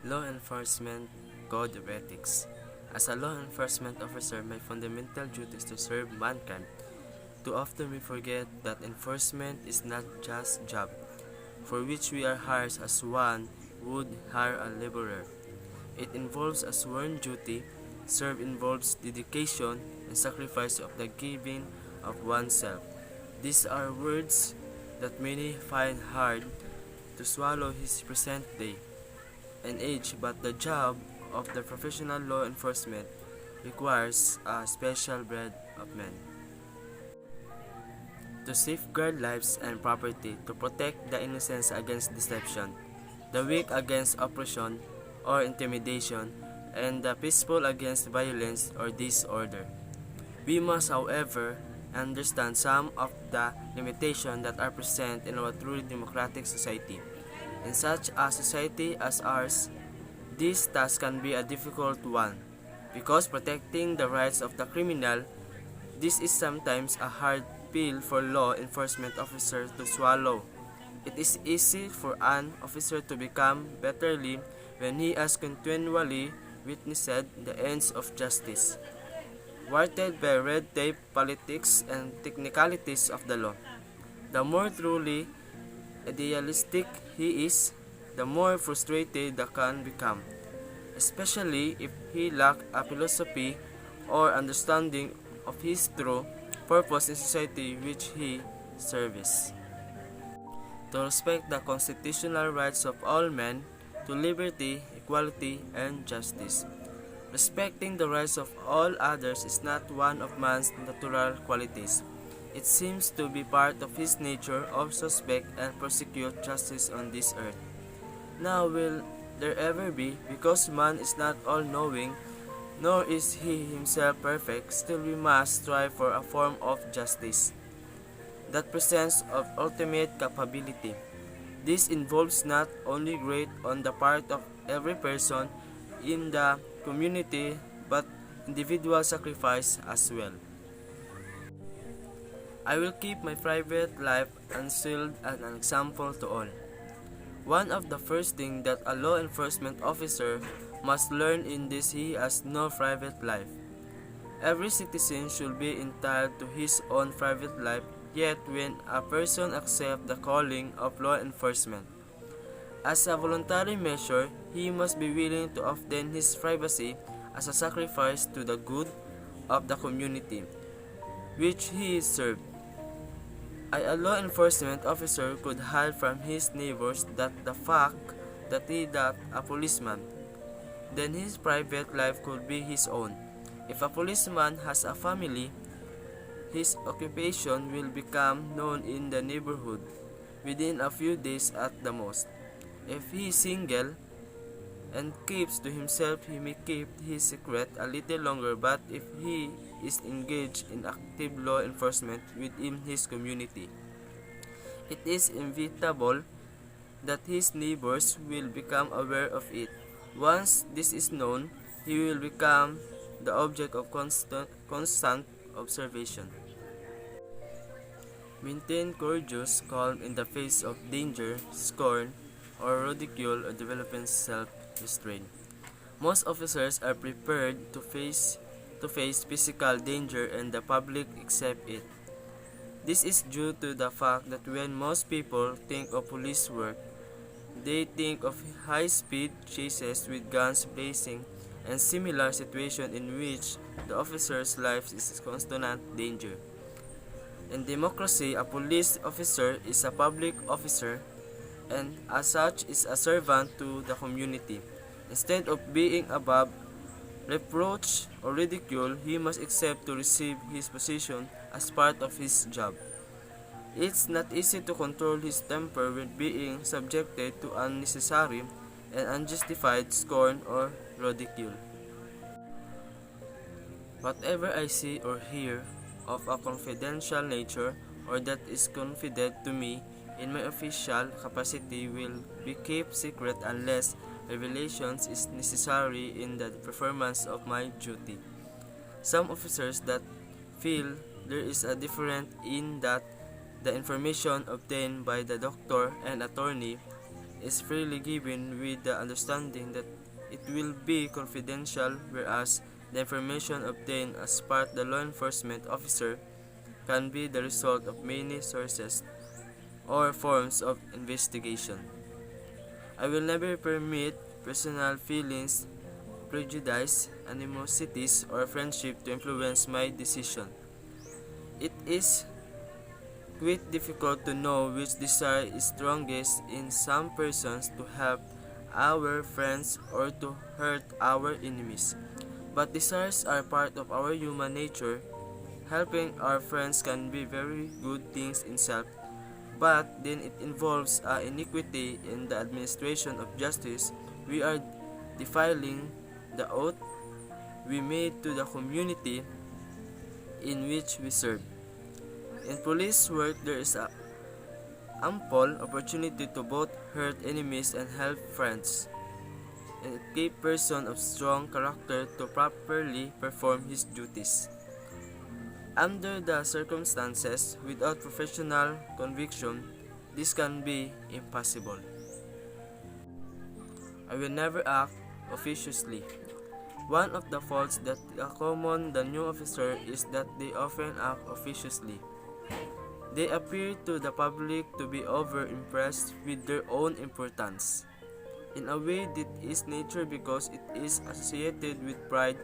Law Enforcement Code of Ethics. As a law enforcement officer, my fundamental duty is to serve mankind. Too often we forget that enforcement is not just job, for which we are hired as one would hire a laborer. It involves a sworn duty. Serve involves dedication and sacrifice of the giving of oneself. These are words that many find hard to swallow his present day and age, but the job of the professional law enforcement requires a special breed of men to safeguard lives and property, to protect the innocent against deception, the weak against oppression or intimidation, and the peaceful against violence or disorder. We must, however, understand some of the limitations that are present in our truly democratic society. In such a society as ours, this task can be a difficult one, because protecting the rights of the criminal, this is sometimes a hard pill for law enforcement officers to swallow. It is easy for an officer to become betterly when he has continually witnessed the ends of justice, warted by red tape, politics, and technicalities of the law. The more truly idealistic he is, the more frustrated he can become, especially if he lacks a philosophy or understanding of his true purpose in society which he serves. To respect the constitutional rights of all men to liberty, equality, and justice. Respecting the rights of all others is not one of man's natural qualities. It seems to be part of his nature of suspect and persecute justice on this earth. Now will there ever be, because man is not all-knowing, nor is he himself perfect, still we must strive for a form of justice that presents of ultimate capability. This involves not only great on the part of every person in the community, but individual sacrifice as well. I will keep my private life unsealed as an example to all. One of the first things that a law enforcement officer must learn in this, he has no private life. Every citizen should be entitled to his own private life, yet when a person accepts the calling of law enforcement, as a voluntary measure, he must be willing to obtain his privacy as a sacrifice to the good of the community which he served. A law enforcement officer could hide from his neighbors that the fact that he is a policeman. Then his private life could be his own. If a policeman has a family, his occupation will become known in the neighborhood within a few days at the most. If he is single and keeps to himself, he may keep his secret a little longer, but if he is engaged in active law enforcement within his community, it is inevitable that his neighbors will become aware of it. Once this is known, he will become the object of constant observation. Maintain courageous calm in the face of danger, scorn, or ridicule, or developing self-restraint. Most officers are prepared to face physical danger and the public accept it. This is due to the fact that when most people think of police work, they think of high-speed chases with guns blazing and similar situations in which the officer's life is in constant danger. In democracy, a police officer is a public officer and as such is a servant to the community. Instead of being above reproach or ridicule, he must accept to receive his position as part of his job. It's not easy to control his temper when being subjected to unnecessary and unjustified scorn or ridicule. Whatever I see or hear of a confidential nature or that is confided to me in my official capacity will be kept secret unless revelation is necessary in the performance of my duty. Some officers that feel there is a difference in that the information obtained by the doctor and attorney is freely given with the understanding that it will be confidential, whereas the information obtained as part of the law enforcement officer can be the result of many sources or forms of investigation. I will never permit personal feelings, prejudice, animosities, or friendship to influence my decision. It is quite difficult to know which desire is strongest in some persons, to help our friends or to hurt our enemies. But desires are part of our human nature. Helping our friends can be very good things in itself, but then it involves iniquity in the administration of justice. We are defiling the oath we made to the community in which we serve. In police work, there is ample opportunity to both hurt enemies and help friends. And it takes a person of strong character to properly perform his duties. Under the circumstances, without professional conviction, this can be impossible. I will never act officiously. One of the faults that common the new officer is that they often act officiously. They appear to the public to be over-impressed with their own importance. In a way, that is nature because it is associated with pride,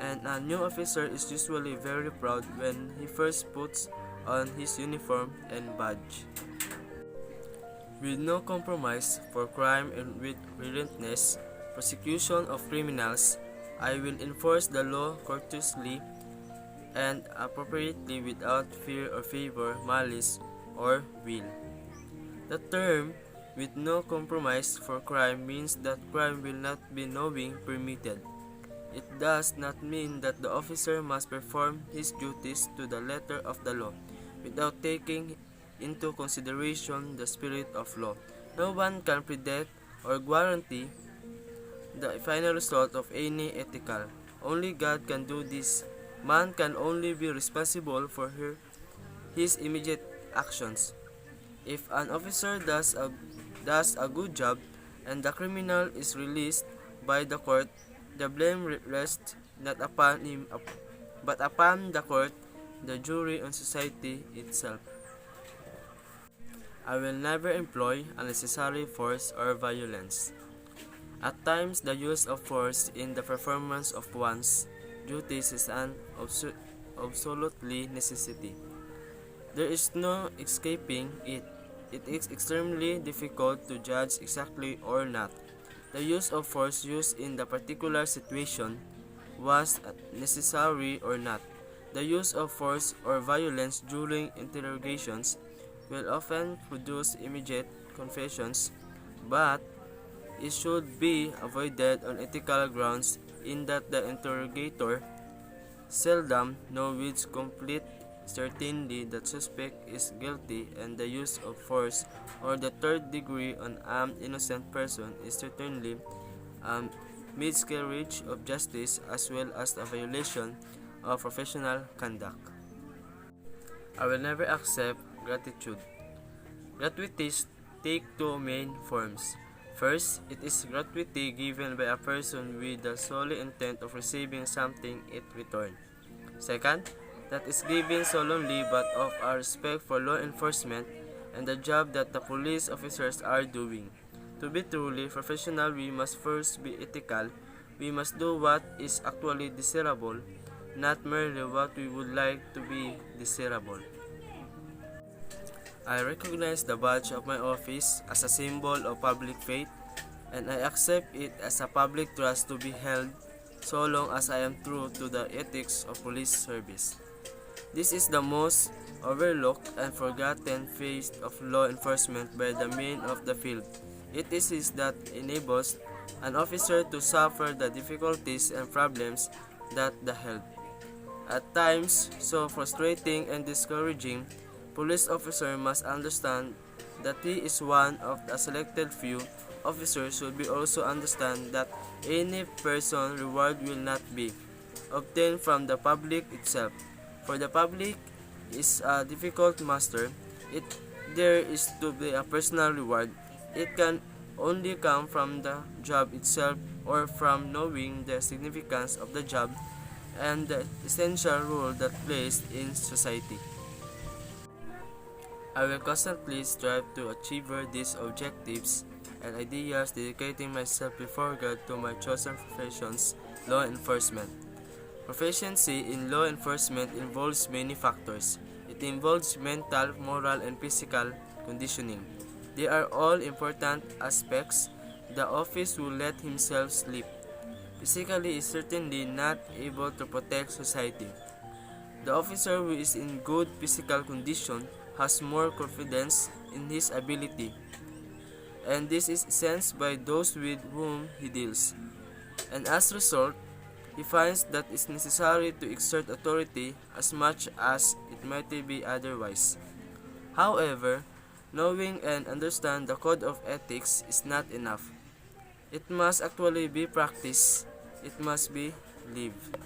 and a new officer is usually very proud when he first puts on his uniform and badge. With no compromise for crime and with relentless prosecution of criminals, I will enforce the law courteously and appropriately without fear or favor, malice, or will. The term "with no compromise for crime" means that crime will not be knowing permitted. It does not mean that the officer must perform his duties to the letter of the law, without taking into consideration the spirit of law. No one can predict or guarantee the final result of any ethical. Only God can do this. Man can only be responsible for his immediate actions. If an officer does a good job and the criminal is released by the court, the blame rests not upon him but upon the court, the jury, and society itself. I will never employ unnecessary force or violence. At times, the use of force in the performance of one's duties is an absolutely necessity. There is no escaping it. It is extremely difficult to judge exactly or not. The use of force used in the particular situation was necessary or not. The use of force or violence during interrogations will often produce immediate confessions, but it should be avoided on ethical grounds, in that the interrogator seldom knows with complete certainty that suspect is guilty, and the use of force or the third degree on an innocent person is certainly a miscarriage of justice as well as a violation of professional conduct. I will never accept gratitude. Gratuities take two main forms. First, it is gratuity given by a person with the sole intent of receiving something in return. Second, that is given solemnly but of our respect for law enforcement and the job that the police officers are doing. To be truly professional, we must first be ethical. We must do what is actually desirable, not merely what we would like to be desirable. I recognize the badge of my office as a symbol of public faith, and I accept it as a public trust to be held so long as I am true to the ethics of police service. This is the most overlooked and forgotten phase of law enforcement by the men of the field. It is this that enables an officer to suffer the difficulties and problems that the help. At times so frustrating and discouraging, police officer must understand that he is one of the selected few. Officers should be also understand that any person reward will not be obtained from the public itself. For the public is a difficult master. There is to be a personal reward. It can only come from the job itself or from knowing the significance of the job and the essential role that plays in society. I will constantly strive to achieve these objectives and ideas, dedicating myself before God to my chosen professions, law enforcement. Proficiency in law enforcement involves many factors. It involves mental, moral, and physical conditioning. They are all important aspects. The office will let himself sleep. Physically is certainly not able to protect society. The officer who is in good physical condition has more confidence in his ability, and this is sensed by those with whom he deals. And as a result, he finds that it is necessary to exert authority as much as it might be otherwise. However, knowing and understand the code of ethics is not enough. It must actually be practiced. It must be lived.